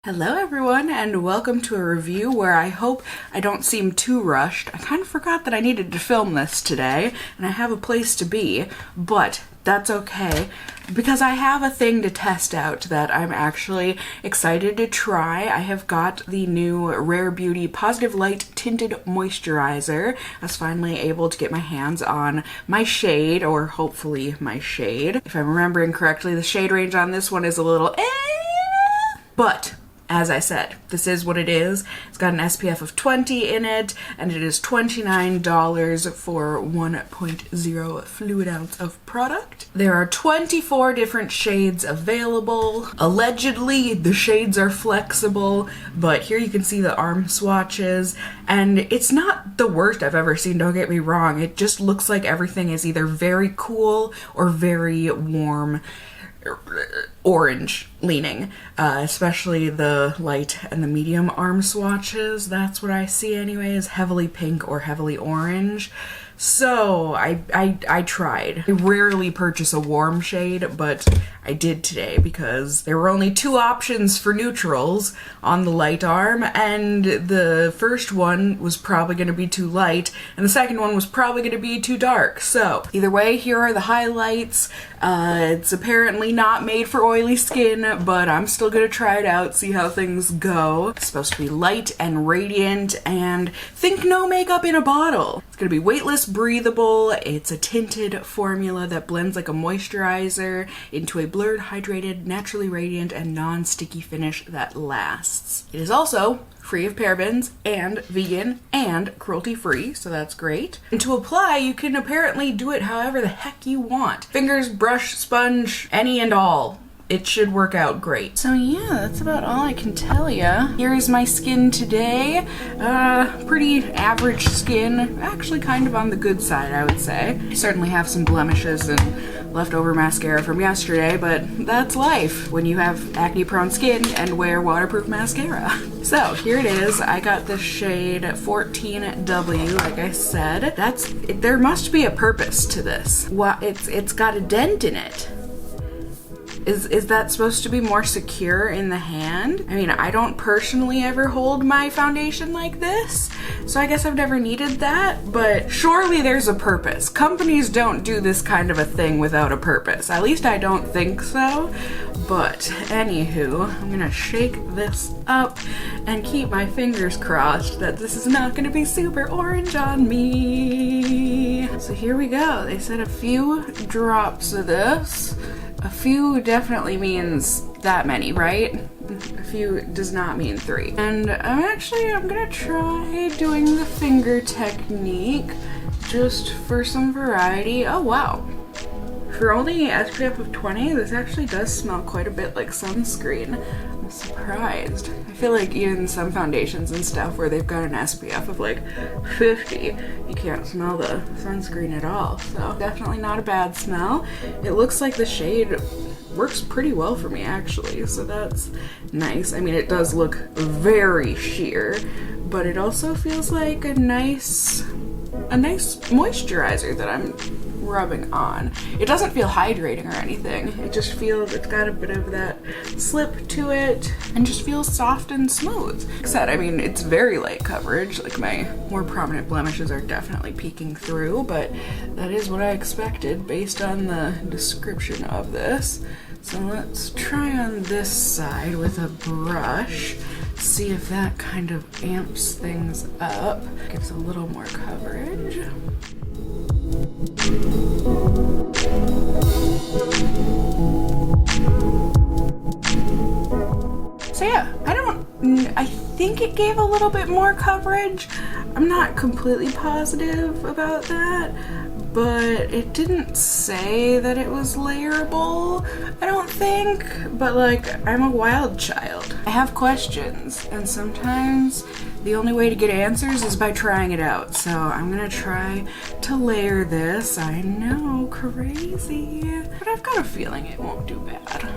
Hello everyone, and welcome to a review where I hope I don't seem too rushed. I kind of forgot that I needed to film this today, and I have a place to be, but that's okay, because I have a thing to test out that I'm actually excited to try. I have got the new Rare Beauty Positive Light Tinted Moisturizer. I was finally able to get my hands on my shade, or hopefully my shade. If I'm remembering correctly, the shade range on this one is a little but as I said, this is what it is. It's got an SPF of 20 in it, and it is $29 for 1.0 fluid ounce of product. There are 24 different shades available. Allegedly, the shades are flexible, but here you can see the arm swatches, and it's not the worst I've ever seen, don't get me wrong. It just looks like everything is either very cool or very warm, orange leaning, especially the light and the medium arm swatches. That's what I see anyway, is heavily pink or heavily orange. So I tried. I rarely purchase a warm shade, but I did today because there were only two options for neutrals on the light arm, and the first one was probably going to be too light, and the second one was probably going to be too dark. So either way, here are the highlights. It's apparently not made for oily skin, but I'm still going to try it out, see how things go. It's supposed to be light and radiant, and think no makeup in a bottle. It's going to be weightless, breathable. It's a tinted formula that blends like a moisturizer into a blurred, hydrated, naturally radiant, and non-sticky finish that lasts. It is also free of parabens and vegan and cruelty-free, so that's great. And to apply, you can apparently do it however the heck you want. Fingers, brush, sponge, any and all. It should work out great. So yeah, that's about all I can tell ya. Here is my skin today. Pretty average skin. Actually kind of on the good side, I would say. I certainly have some blemishes and leftover mascara from yesterday, but that's life when you have acne-prone skin and wear waterproof mascara. So here it is. I got the shade 14W, like I said. There must be a purpose to this. Well, it's got a dent in it. Is that supposed to be more secure in the hand? I mean, I don't personally ever hold my foundation like this, so I guess I've never needed that, but surely there's a purpose. Companies don't do this kind of a thing without a purpose. At least I don't think so. But anywho, I'm gonna shake this up and keep my fingers crossed that this is not gonna be super orange on me. So here we go. They said a few drops of this. A few definitely means that many, right? A few does not mean 3. And I'm gonna try doing the finger technique just for some variety. Oh wow. For only SPF of 20, this actually does smell quite a bit like sunscreen. I'm surprised. I feel like even some foundations and stuff where they've got an SPF of like 50, you can't smell the sunscreen at all. So definitely not a bad smell. It looks like the shade works pretty well for me actually, so that's nice. I mean, it does look very sheer, but it also feels like a nice moisturizer that I'm rubbing on. It doesn't feel hydrating or anything. It just feels, it's got a bit of that slip to it and just feels soft and smooth. Like I said, I mean, it's very light coverage. Like my more prominent blemishes are definitely peeking through, but that is what I expected based on the description of this. So let's try on this side with a brush. See if that kind of amps things up. Gives a little more coverage. So yeah, I think it gave a little bit more coverage. I'm not completely positive about that, but it didn't say that it was layerable, I don't think. But like, I'm a wild child. I have questions, and sometimes the only way to get answers is by trying it out. So I'm gonna try to layer this. I know, crazy, but I've got a feeling it won't do bad.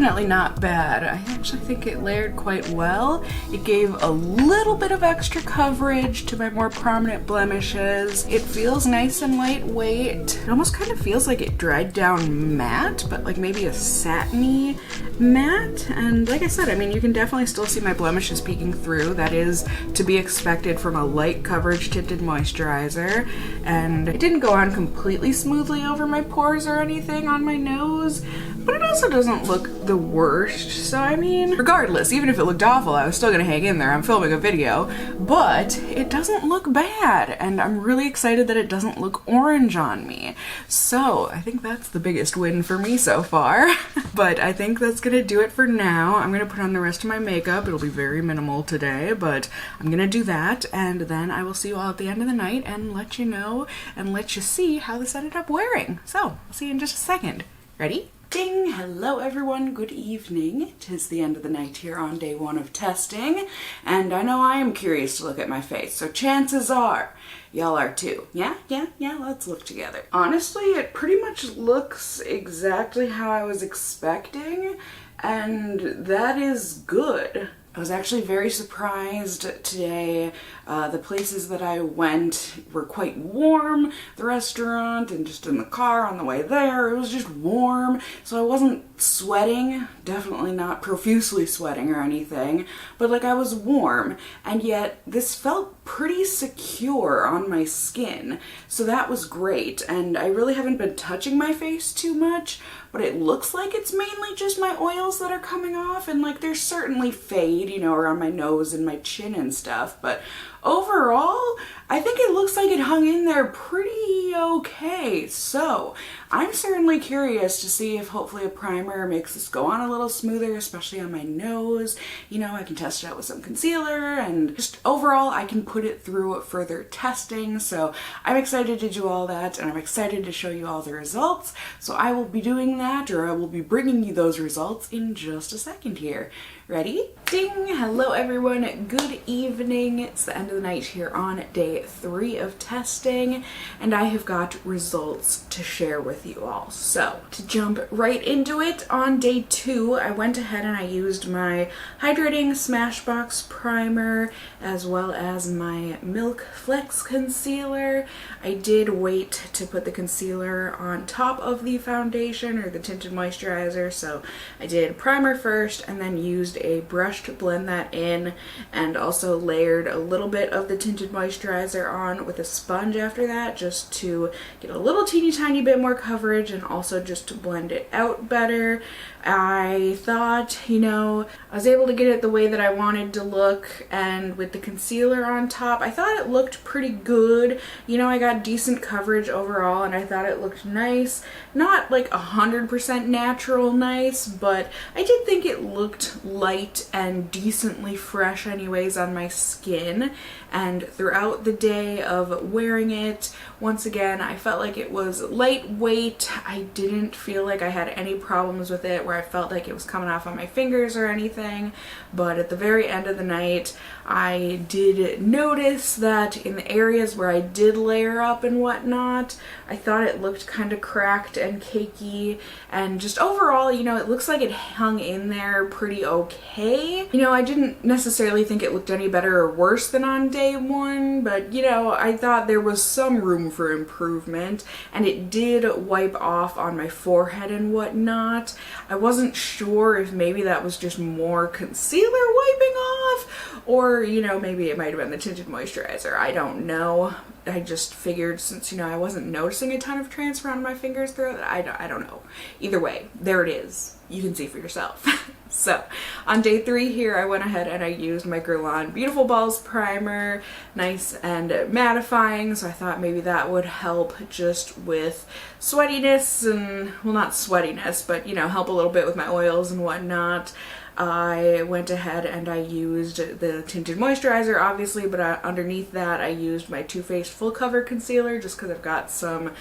definitely not bad. I actually think it layered quite well. It gave a little bit of extra coverage to my more prominent blemishes. It feels nice and lightweight. It almost kind of feels like it dried down matte, but like maybe a satiny matte. And like I said, I mean, you can definitely still see my blemishes peeking through. That is to be expected from a light coverage tinted moisturizer. And it didn't go on completely smoothly over my pores or anything on my nose, but it also doesn't look the worst. So I mean, regardless, even if it looked awful, I was still gonna hang in there. I'm filming a video, but it doesn't look bad, and I'm really excited that it doesn't look orange on me. So I think that's the biggest win for me so far. But I think that's gonna do it for now. I'm gonna put on the rest of my makeup. It'll be very minimal today, but I'm gonna do that, and then I will see you all at the end of the night and let you know and let you see how this ended up wearing. So I'll see you in just a second. Ready? Ding! Hello everyone, good evening. 'Tis the end of the night here on day 1 of testing, and I know I am curious to look at my face, so chances are y'all are too. Yeah, let's look together. Honestly, it pretty much looks exactly how I was expecting, and that is good. I was actually very surprised today. The places that I went were quite warm. The restaurant and just in the car on the way there, it was just warm. So I wasn't sweating, definitely not profusely sweating or anything, but like I was warm, and yet this felt pretty secure on my skin. So that was great, and I really haven't been touching my face too much, but it looks like it's mainly just my oils that are coming off, and like there's certainly fade, you know, around my nose and my chin and stuff, but overall, I think it looks like it hung in there pretty okay. So I'm certainly curious to see if hopefully a primer makes this go on a little smoother, especially on my nose. You know, I can test it out with some concealer, and just overall I can put it through further testing. So I'm excited to do all that, and I'm excited to show you all the results. So I will be doing that, or I will be bringing you those results in just a second here. Ready? Ding! Hello everyone, good evening. It's the end of the night here on day 3 of testing, and I have got results to share with you all. So to jump right into it, on day 2 I went ahead and I used my hydrating Smashbox primer as well as my Milk Flex concealer. I did wait to put the concealer on top of the foundation or the tinted moisturizer, so I did primer first and then used a brush to blend that in, and also layered a little bit of the tinted moisturizer on with a sponge after that, just to get a little teeny tiny bit more coverage and also just to blend it out better. I thought, you know, I was able to get it the way that I wanted to look, and with the concealer on top, I thought it looked pretty good. You know, I got decent coverage overall, and I thought it looked nice. Not like 100% natural nice, but I did think it looked light and decently fresh anyways on my skin. And throughout the day of wearing it, once again, I felt like it was lightweight. I didn't feel like I had any problems with it where I felt like it was coming off on my fingers or anything. But at the very end of the night, I did notice that in the areas where I did layer up and whatnot, I thought it looked kind of cracked and cakey, and just overall, you know, it looks like it hung in there pretty okay. You know, I didn't necessarily think it looked any better or worse than on day 1, but you know, I thought there was some room for improvement, and it did wipe off on my forehead and whatnot. I wasn't sure if maybe that was just more concealer wiping off, or you know, maybe it might have been the tinted moisturizer. I don't know. I just figured, since you know I wasn't noticing a ton of transfer on my fingers throughout, I don't know. Either way, there it is. You can see for yourself. So on day 3 here, I went ahead and I used my Guerlain Beautiful Balls primer, nice and mattifying, so I thought maybe that would help just with sweatiness, and well, not sweatiness, but you know, help a little bit with my oils and whatnot. I went ahead and I used the Tinted Moisturizer, obviously, but underneath that I used my Too Faced Full Cover Concealer just because I've got some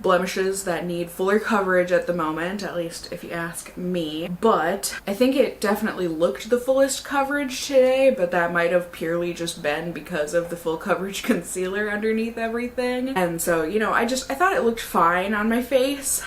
blemishes that need fuller coverage at the moment, at least if you ask me. But I think it definitely looked the fullest coverage today, but that might have purely just been because of the full coverage concealer underneath everything. And so, you know, I thought it looked fine on my face.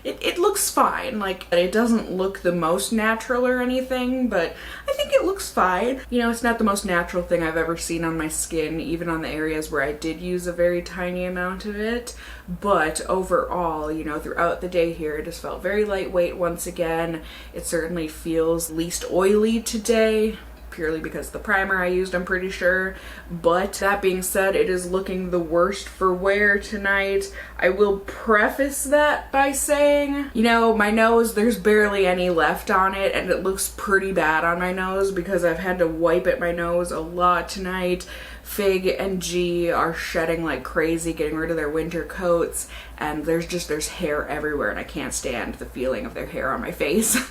It looks fine. Like, it doesn't look the most natural or anything, but I think it looks fine. You know, it's not the most natural thing I've ever seen on my skin, even on the areas where I did use a very tiny amount of it. But overall, you know, throughout the day here, it just felt very lightweight once again. It certainly feels least oily today, purely because the primer I used, I'm pretty sure. But that being said, it is looking the worst for wear tonight. I will preface that by saying, you know, my nose, there's barely any left on it, and it looks pretty bad on my nose because I've had to wipe at my nose a lot tonight. Fig and G are shedding like crazy, getting rid of their winter coats, and there's hair everywhere, and I can't stand the feeling of their hair on my face.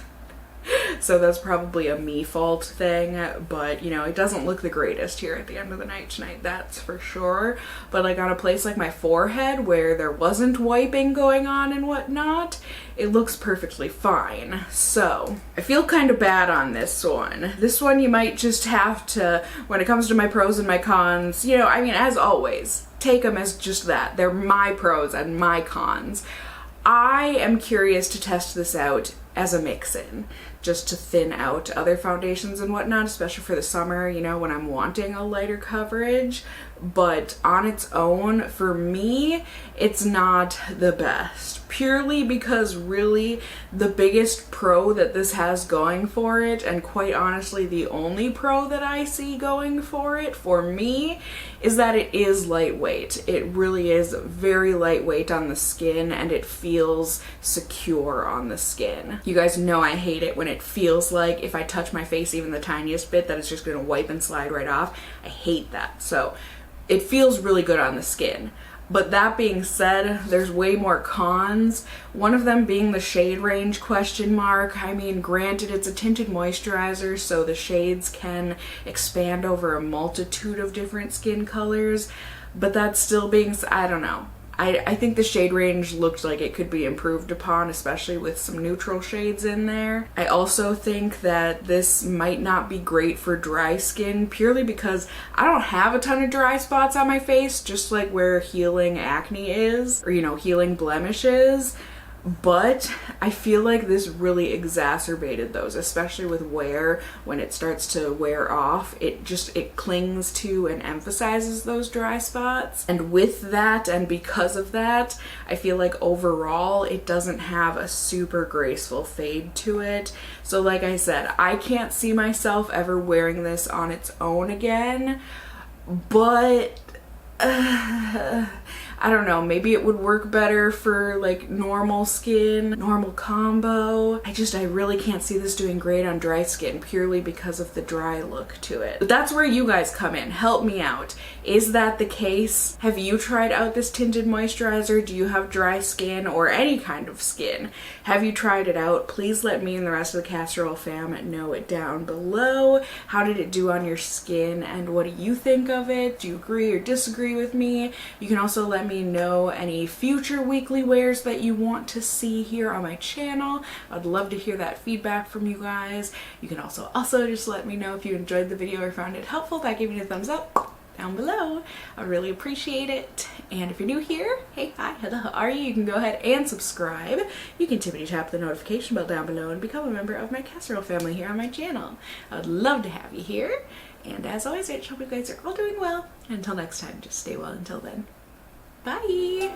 So that's probably a me fault thing, but you know, it doesn't look the greatest here at the end of the night tonight, that's for sure. But like on a place like my forehead where there wasn't wiping going on and whatnot, it looks perfectly fine. So I feel kind of bad on this one. This one you might just have to, when it comes to my pros and my cons, you know, I mean, as always, take them as just that. They're my pros and my cons. I am curious to test this out as a mix-in, just to thin out other foundations and whatnot, especially for the summer, you know, when I'm wanting a lighter coverage. But on its own, for me, it's not the best, purely because really the biggest pro that this has going for it, and quite honestly the only pro that I see going for it for me, is that it is lightweight. It really is very lightweight on the skin, and it feels secure on the skin. You guys know I hate it when it feels like if I touch my face even the tiniest bit that it's just gonna wipe and slide right off. I hate that. So it feels really good on the skin. But that being said, there's way more cons. One of them being the shade range question mark. I mean, granted, it's a tinted moisturizer, so the shades can expand over a multitude of different skin colors, but that's still being, I don't know. I think the shade range looked like it could be improved upon, especially with some neutral shades in there. I also think that this might not be great for dry skin, purely because I don't have a ton of dry spots on my face, just like where healing acne is, or, you know, healing blemishes. But I feel like this really exacerbated those, especially with wear. When it starts to wear off, it clings to and emphasizes those dry spots. And with that, and because of that, I feel like overall it doesn't have a super graceful fade to it. So like I said, I can't see myself ever wearing this on its own again, but I don't know, maybe it would work better for like normal skin, normal combo. I really can't see this doing great on dry skin, purely because of the dry look to it. But that's where you guys come in. Help me out. Is that the case? Have you tried out this tinted moisturizer? Do you have dry skin or any kind of skin? Have you tried it out? Please let me and the rest of the casserole fam know it down below. How did it do on your skin, and what do you think of it? Do you agree or disagree with me? You can also let me know any future weekly wears that you want to see here on my channel. I'd love to hear that feedback from you guys. You can also just let me know if you enjoyed the video or found it helpful by giving it a thumbs up down below. I really appreciate it. And if you're new here, hey, hi, hello, how are you? You can go ahead and subscribe. You can tippity tap the notification bell down below and become a member of my casserole family here on my channel. I would love to have you here. And as always, I hope you guys are all doing well. And until next time, just stay well until then. Bye!